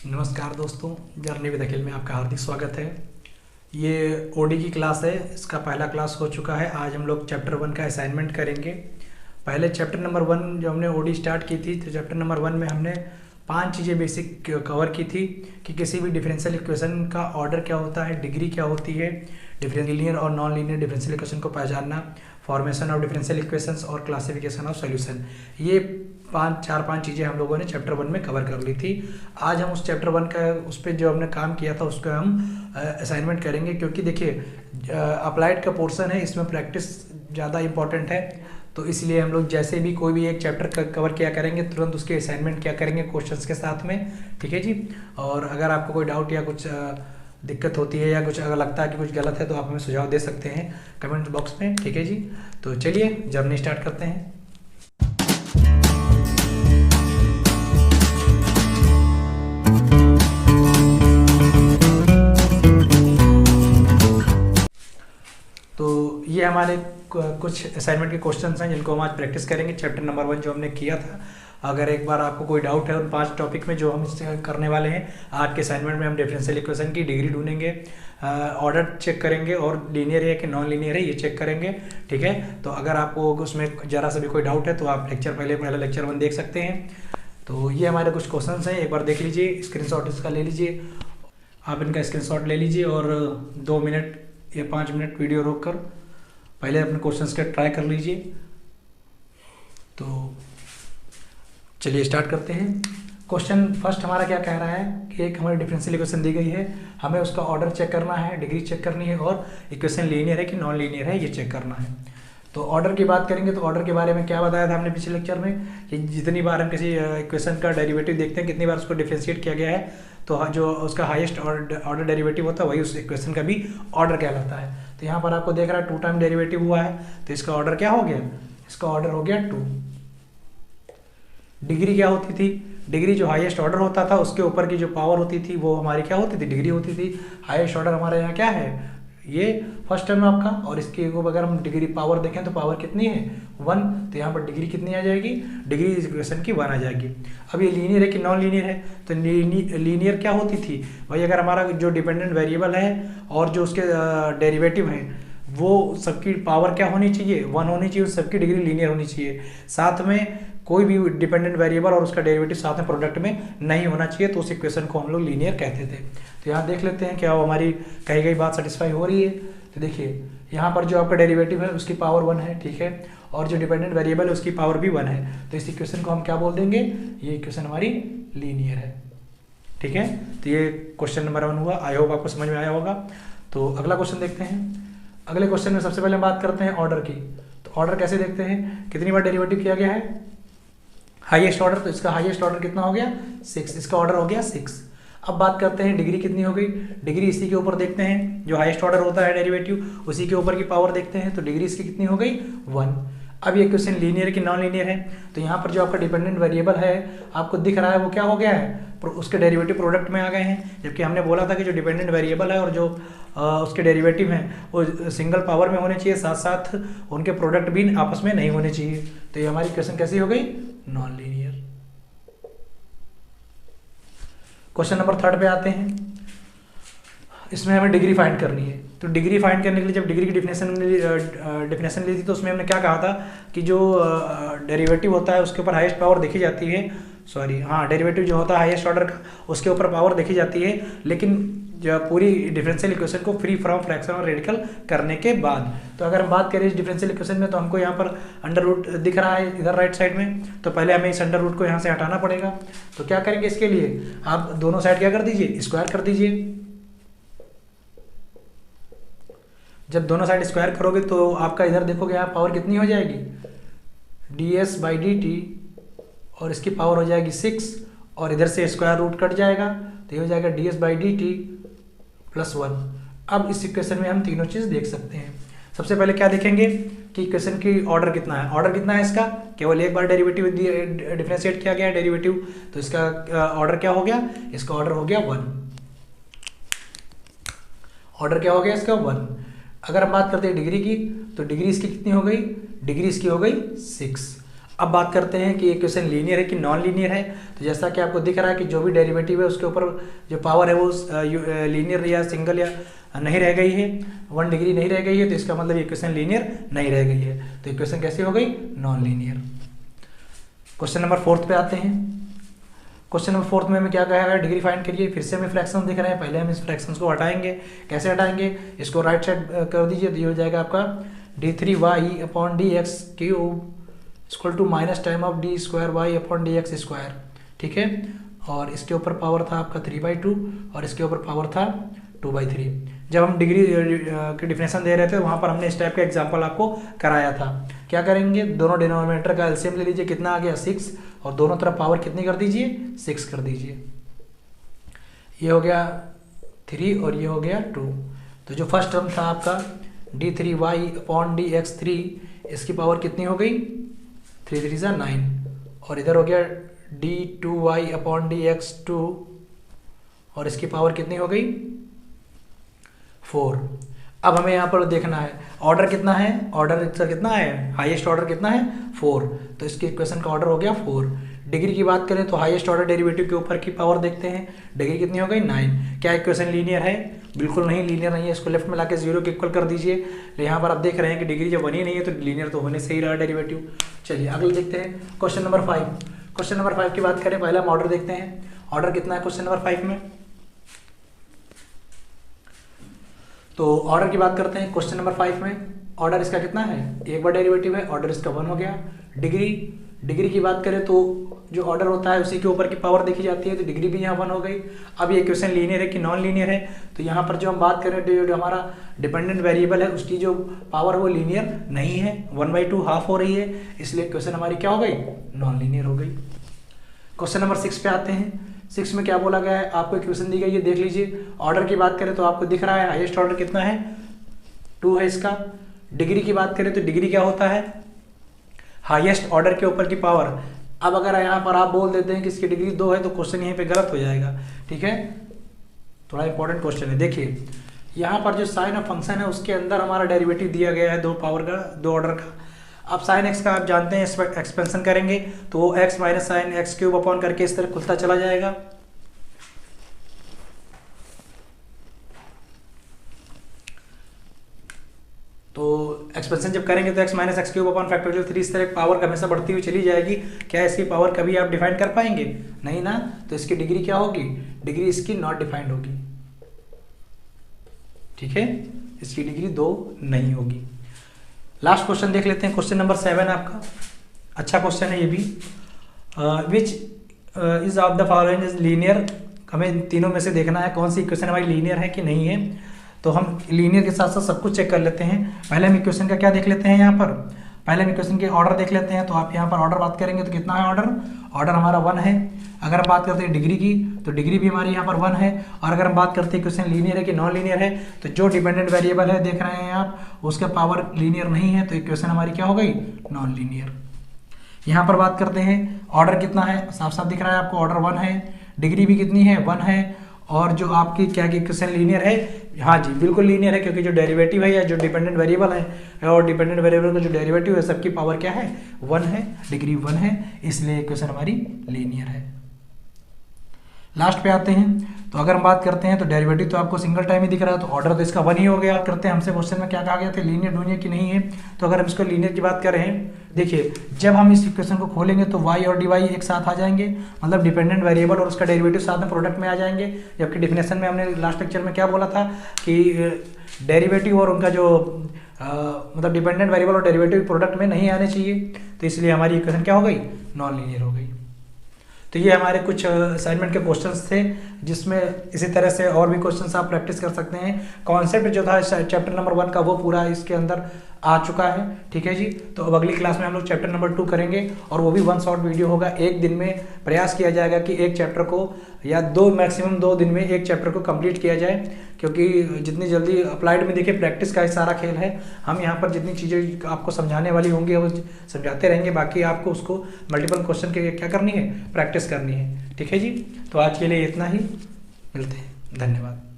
नमस्कार दोस्तों, journey with अखिल में आपका हार्दिक स्वागत है। ये ओडी की क्लास है, इसका पहला क्लास हो चुका है। आज हम लोग चैप्टर 1 का असाइनमेंट करेंगे। पहले चैप्टर नंबर 1 जो हमने ओडी स्टार्ट की थी, तो चैप्टर नंबर 1 में हमने 5 चीज़ें बेसिक कवर की थी कि किसी भी डिफरेंशियल इक्वेशन का ऑर्डर क्या होता है, डिग्री क्या होती है, लीनियर और नॉन लीनियर डिफरेंशियल इक्वेशन को पहचानना, फॉर्मेशन ऑफ डिफरेंशियल इक्वेशंस और क्लासिफिकेशन ऑफ सॉल्यूशन। ये 5 चीज़ें हम लोगों ने चैप्टर 1 में कवर कर ली थी। आज हम उस चैप्टर 1 का उस पर जो हमने काम किया था उसका हम असाइनमेंट करेंगे, क्योंकि देखिए अप्लाइड का पोर्शन है, इसमें प्रैक्टिस ज़्यादा इंपॉर्टेंट है। तो इसलिए हम लोग जैसे भी कोई भी एक चैप्टर कवर किया करेंगे, तुरंत उसके असाइनमेंट क्या करेंगे क्वेश्चंस के साथ में। ठीक है जी। और अगर आपको कोई डाउट या कुछ दिक्कत होती है या कुछ अगर लगता है कि कुछ गलत है तो आप हमें सुझाव दे सकते हैं कमेंट बॉक्स में। ठीक है जी। तो चलिए जर्नी स्टार्ट करते हैं। तो ये हमारे कुछ असाइनमेंट के क्वेश्चंस हैं जिनको हम आज प्रैक्टिस करेंगे। चैप्टर नंबर 1 जो हमने किया था, अगर एक बार आपको कोई डाउट है उन 5 टॉपिक में जो हम करने वाले हैं आज के असाइनमेंट में, हम डिफरेंशियल इक्वेशन की डिग्री ढूंढेंगे, ऑर्डर चेक करेंगे और लीनियर है कि नॉन लीनियर है ये चेक करेंगे। ठीक है। तो अगर आपको उसमें ज़रा सा भी कोई डाउट है तो आप पहले लेक्चर 1 देख सकते हैं। तो ये हमारे कुछ क्वेश्चंस हैं, एक बार देख लीजिए, स्क्रीनशॉट इसका ले लीजिए। आप इनका स्क्रीनशॉट ले लीजिए और 2 मिनट या 5 मिनट वीडियो रोक कर पहले अपने क्वेश्चंस के ट्राई कर लीजिए। तो चलिए स्टार्ट करते हैं। क्वेश्चन फर्स्ट हमारा क्या कह रहा है कि एक हमारी डिफरेंशियल इक्वेशन दी गई है, हमें उसका ऑर्डर चेक करना है, डिग्री चेक करनी है और इक्वेशन लीनियर है कि नॉन लीनियर है ये चेक करना है। तो ऑर्डर की बात करेंगे तो ऑर्डर के बारे में क्या बताया था हमने पिछले लेक्चर में कि जितनी बार हम किसी इक्वेशन का डेरिवेटिव देखते हैं, कितनी बार उसको डिफरेंशिएट किया गया है, तो जो उसका हाईएस्ट ऑर्डर डेरिवेटिव होता है वही उस इक्वेशन का भी ऑर्डर कहलाता है। तो यहाँ पर आपको देख रहा है 2 टाइम डेरिवेटिव हुआ है, तो इसका ऑर्डर क्या हो गया? इसका ऑर्डर हो गया 2। डिग्री क्या होती थी? डिग्री जो हाईएस्ट ऑर्डर होता था उसके ऊपर की जो पावर होती थी वो हमारी क्या होती थी? डिग्री होती थी। हाईएस्ट ऑर्डर हमारे यहाँ क्या है? ये फर्स्ट टर्म है आपका, और इसके अगर हम डिग्री पावर देखें तो पावर कितनी है? 1। तो यहाँ पर डिग्री कितनी आ जाएगी? डिग्री इस इक्वेशन की 1 आ जाएगी। अब ये लीनियर है कि नॉन लीनियर है? तो लीनियर क्या होती थी भाई? अगर हमारा जो डिपेंडेंट वेरिएबल है और जो उसके डेरिवेटिव है वो सबकी पावर क्या होनी चाहिए? 1 होनी चाहिए, सबकी डिग्री लीनियर होनी चाहिए। साथ में कोई भी डिपेंडेंट वेरिएबल और उसका डेरिवेटिव साथ में प्रोडक्ट में नहीं होना चाहिए, तो उस इक्वेशन को हम लोग लीनियर कहते थे। तो यहाँ देख लेते हैं क्या हमारी कही गई बात सेटिस्फाई हो रही है। तो देखिए यहाँ पर जो आपका डेरिवेटिव है उसकी पावर 1 है, ठीक है, और जो डिपेंडेंट वेरिएबल है उसकी पावर भी 1 है। तो इस इक्वेशन को हम क्या बोल देंगे? ये इक्वेशन हमारी लीनियर है। ठीक है। तो ये क्वेश्चन नंबर 1 हुआ। आई होप आपको समझ में आया होगा। तो अगला क्वेश्चन देखते हैं। अगले क्वेश्चन में सबसे पहले हम बात करते हैं ऑर्डर की। तो ऑर्डर कैसे देखते हैं? कितनी बार डेरिवेटिव किया गया है? हाईएस्ट ऑर्डर, तो इसका हाईएस्ट ऑर्डर कितना हो गया? 6। इसका ऑर्डर हो गया 6। अब बात करते हैं डिग्री कितनी हो गई। डिग्री इसी के ऊपर देखते हैं, जो हाईएस्ट ऑर्डर होता है डेरिवेटिव उसी के ऊपर की पावर देखते हैं। तो डिग्री इसकी कितनी हो गई? 1। अब ये क्वेश्चन लीनियर की नॉन लीनियर है, तो यहाँ पर जो आपका डिपेंडेंट वेरिएबल है आपको दिख रहा है वो क्या हो गया है? उसके डेरिवेटिव प्रोडक्ट में आ गए हैं। जबकि हमने बोला था कि जो डिपेंडेंट वेरिएबल है और जो उसके डेरिवेटिव हैं वो सिंगल पावर में होने चाहिए, साथ साथ उनके प्रोडक्ट भी आपस में नहीं होने चाहिए। तो ये हमारी क्वेश्चन कैसी हो गई? Non linear. क्वेश्चन नंबर 3 पे आते हैं। इसमें हमें डिग्री फाइंड करनी है। तो डिग्री फाइंड करने के लिए जब डिग्री की डिफिनेशन ली थी तो उसमें हमने क्या कहा था कि जो डेरिवेटिव होता है उसके ऊपर हाईएस्ट पावर देखी जाती है, डेरिवेटिव जो होता है हाईएस्ट ऑर्डर का उसके ऊपर पावर देखी जाती है, लेकिन जो पूरी डिफरेंशियल इक्वेशन को फ्री फ्रॉम फ्रैक्शन और रेडिकल करने के बाद। तो अगर हम बात करें इस डिफरेंशियल इक्वेशन में, तो हमको यहाँ पर अंडर रूट दिख रहा है इधर राइट साइड में, तो पहले हमें इस अंडर रूट को यहाँ से हटाना पड़ेगा। तो क्या करेंगे इसके लिए? आप दोनों साइड क्या कर दीजिए? स्क्वायर कर दीजिए। जब दोनों साइड स्क्वायर करोगे तो आपका इधर देखोगे यहाँ पावर कितनी हो जाएगी? ds/dt, और इसकी पावर हो जाएगी 6, और इधर से स्क्वायर रूट कट जाएगा तो ये हो जाएगा ds/dt + 1। अब इस इक्वेशन में हम तीनों चीज़ देख सकते हैं। सबसे पहले क्या देखेंगे कि इक्वेशन की ऑर्डर कितना है। ऑर्डर कितना है इसका? केवल एक बार डेरिवेटिव डिफरेंशिएट किया गया है डेरिवेटिव, तो इसका ऑर्डर क्या हो गया? इसका ऑर्डर हो गया 1। ऑर्डर क्या हो गया इसका? 1। अगर हम बात करते हैं डिग्री की, तो डिग्री इसकी कितनी हो गई? डिग्री इसकी हो गई 6। अब बात करते हैं कि इक्वेशन लीनियर है कि नॉन लीनियर है। तो जैसा कि आपको दिख रहा है कि जो भी डेरिवेटिव है उसके ऊपर जो पावर है वो लीनियर या सिंगल या नहीं रह गई है, 1 डिग्री नहीं रह गई है, तो इसका मतलब इक्वेशन लीनियर नहीं रह गई है। तो इक्वेशन कैसी हो गई? Non linear. क्वेश्चन नंबर 4 पे आते हैं। क्वेश्चन नंबर 4 में हमें क्या कहा है? डिग्री फाइंड करिए। फिर से हमें फ्रैक्शन दिख रहे हैं, पहले हम इस फ्रैक्शन को हटाएंगे। कैसे हटाएंगे? इसको राइट साइड कर दीजिए, तो ये हो जाएगा आपका d3y/dx³ equal to minus time of d²y/dx²। ठीक है, और इसके ऊपर पावर था आपका 3/2 और इसके ऊपर पावर था 2/3। जब हम डिग्री की डिफिनेशन दे रहे थे वहाँ पर हमने इस टाइप का एग्जांपल आपको कराया था। क्या करेंगे? दोनों डिनोमिनेटर का एलसीएम ले लीजिए, कितना आ गया? 6, और दोनों तरफ पावर कितनी कर दीजिए? 6 कर दीजिए। ये हो गया 3 और ये हो गया 2। तो जो फर्स्ट टर्म था आपका d3y/dx3, इसकी पावर कितनी हो गई? 3 3 = 9, और इधर हो गया d2y/dx2 और इसकी पावर कितनी हो गई? 4। अब हमें यहाँ पर देखना है ऑर्डर कितना है, ऑर्डर इसका कितना है, हाईएस्ट ऑर्डर कितना है? 4। तो इसके इक्वेशन का ऑर्डर हो गया 4। डिग्री की बात करें तो हाईएस्ट ऑर्डर डेरिवेटिव के ऊपर की पावर देखते हैं, डिग्री कितनी हो गई? 9। क्या इक्वेशन लीनियर है? बिल्कुल नहीं, लीनियर नहीं है। इसको लेफ्ट में लाके 0 के इक्वल कर दीजिए। तो यहाँ पर आप देख रहे हैं कि डिग्री जब बनी नहीं है तो लीनियर तो होने से ही रहा डेरिवेटिव। चलिए अगले देखते हैं क्वेश्चन नंबर 5। क्वेश्चन नंबर 5 की बात करें, पहले हम ऑर्डर देखते हैं। ऑर्डर कितना है क्वेश्चन नंबर 5 में? तो ऑर्डर की बात करते हैं क्वेश्चन नंबर 5 में। ऑर्डर इसका कितना है? एक बार डेरिवेटिव है, ऑर्डर इसका 1 हो गया। डिग्री की बात करें तो जो ऑर्डर होता है उसी के ऊपर की पावर देखी जाती है, तो डिग्री भी यहाँ 1 हो गई। अब ये क्वेश्चन लीनियर है कि नॉन लीनियर है? तो यहाँ पर जो हम बात करें जो हमारा डिपेंडेंट वेरिएबल है उसकी जो पावर है वो लीनियर नहीं है, 1/2 हाफ हो रही है, इसलिए क्वेश्चन हमारी क्या हो गई? नॉन लीनियर हो गई। क्वेश्चन नंबर 6 पे आते हैं। 6 में क्या बोला गया है? आपको इक्वेशन दी गई है, देख लीजिए। ऑर्डर की बात करें तो आपको दिख रहा है हाईएस्ट ऑर्डर कितना है? 2 है इसका। डिग्री की बात करें तो डिग्री क्या होता है? हाईएस्ट ऑर्डर के ऊपर की पावर। अब अगर यहाँ पर आप बोल देते हैं कि इसकी डिग्री 2 है तो क्वेश्चन यहीं पे गलत हो जाएगा। ठीक है, थोड़ा इंपॉर्टेंट क्वेश्चन है। देखिए यहाँ पर जो साइन ऑफ फंक्शन है उसके अंदर हमारा डेरिवेटिव दिया गया है 2 पावर का, 2 ऑर्डर का। अब साइन एक्स का आप जानते हैं एक्सपेंशन करेंगे तो वो x minus sign x³ upon करके इस तरह खुलता चला जाएगा। तो एक्सपेंशन जब करेंगे तो x minus x³ upon factorial 3 इस तरह पावर हमेशा बढ़ती हुई चली जाएगी। क्या इसकी पावर कभी आप डिफाइन कर पाएंगे? नहीं ना। तो इसकी डिग्री क्या होगी? डिग्री इसकी नॉट डिफाइंड होगी। ठीक है, इसकी डिग्री 2 नहीं होगी। लास्ट क्वेश्चन देख लेते हैं, क्वेश्चन नंबर 7 आपका। अच्छा क्वेश्चन है ये भी। Which is of the following is linear? हमें तीनों में से देखना है कौन सी इक्वेशन हमारी लीनियर है कि नहीं है। तो हम लीनियर के साथ साथ सब कुछ चेक कर लेते हैं। पहले हम इक्वेशन का क्या देख लेते हैं यहाँ पर, पहले हम इक्वेशन के ऑर्डर देख लेते हैं। तो आप यहाँ पर ऑर्डर बात करेंगे तो कितना है ऑर्डर? ऑर्डर हमारा 1 है। अगर हम बात करते हैं डिग्री की तो डिग्री भी हमारी यहाँ पर 1 है। और अगर हम बात करते हैं क्वेश्चन लीनियर है कि नॉन लीनियर है, तो जो डिपेंडेंट वेरिएबल है देख रहे हैं आप उसका पावर लीनियर नहीं है, तो इक्वेशन हमारी क्या हो गई? Non linear. यहाँ पर बात करते हैं ऑर्डर कितना है, साफ साफ दिख रहा है आपको, ऑर्डर 1 है। डिग्री भी कितनी है? 1 है। और जो आपकी क्या की इक्वेशन लीनियर है? हाँ जी बिल्कुल लीनियर है, क्योंकि जो डेरिवेटिव है या जो डिपेंडेंट वेरिएबल है और डिपेंडेंट वेरिएबल का जो डेरिवेटिव है सबकी पावर क्या है? 1 है, डिग्री 1 है, इसलिए इक्वेशन हमारी लीनियर है। लास्ट पे आते हैं। तो अगर हम बात करते हैं तो डेरिवेटिव तो आपको सिंगल टाइम ही दिख रहा है, तो ऑर्डर तो इसका 1 ही हो गया। करते हैं हमसे क्वेश्चन में क्या कहा गया था, लीनियर डूनियर की नहीं है। तो अगर हम इसको लीनियर की बात कर रहे हैं, देखिए जब हम इस इक्वेशन को खोलेंगे तो y और dy एक साथ आ जाएंगे, मतलब डिपेंडेंट वेरिएबल और उसका डेरिवेटिव साथ में प्रोडक्ट में आ जाएंगे। जबकि डिफिनेशन में हमने लास्ट लेक्चर में क्या बोला था कि डेरिवेटिव और उनका जो मतलब डिपेंडेंट वेरिएबल और डेरिवेटिव प्रोडक्ट में नहीं आने चाहिए, तो इसलिए हमारी इक्वेशन क्या हो गई? नॉन लीनियर हो गई। तो ये हमारे कुछ असाइनमेंट के क्वेश्चंस थे, जिसमें इसी तरह से और भी क्वेश्चंस आप प्रैक्टिस कर सकते हैं। कॉन्सेप्ट जो था चैप्टर नंबर 1 का वो पूरा इसके अंदर आ चुका है। ठीक है जी, तो अब अगली क्लास में हम लोग चैप्टर नंबर 2 करेंगे, और वो भी 1 शॉर्ट वीडियो होगा। एक दिन में प्रयास किया जाएगा कि एक चैप्टर को या 2 मैक्सिमम 2 दिन में एक चैप्टर को कंप्लीट किया जाए, क्योंकि जितनी जल्दी अप्लाइड में देखिए प्रैक्टिस का ही सारा खेल है। हम यहाँ पर जितनी चीज़ें आपको समझाने वाली होंगी वो समझाते रहेंगे, बाकी आपको उसको मल्टीपल क्वेश्चन के क्या करनी है? प्रैक्टिस करनी है। ठीक है जी, तो आज के लिए इतना ही, मिलते हैं, धन्यवाद।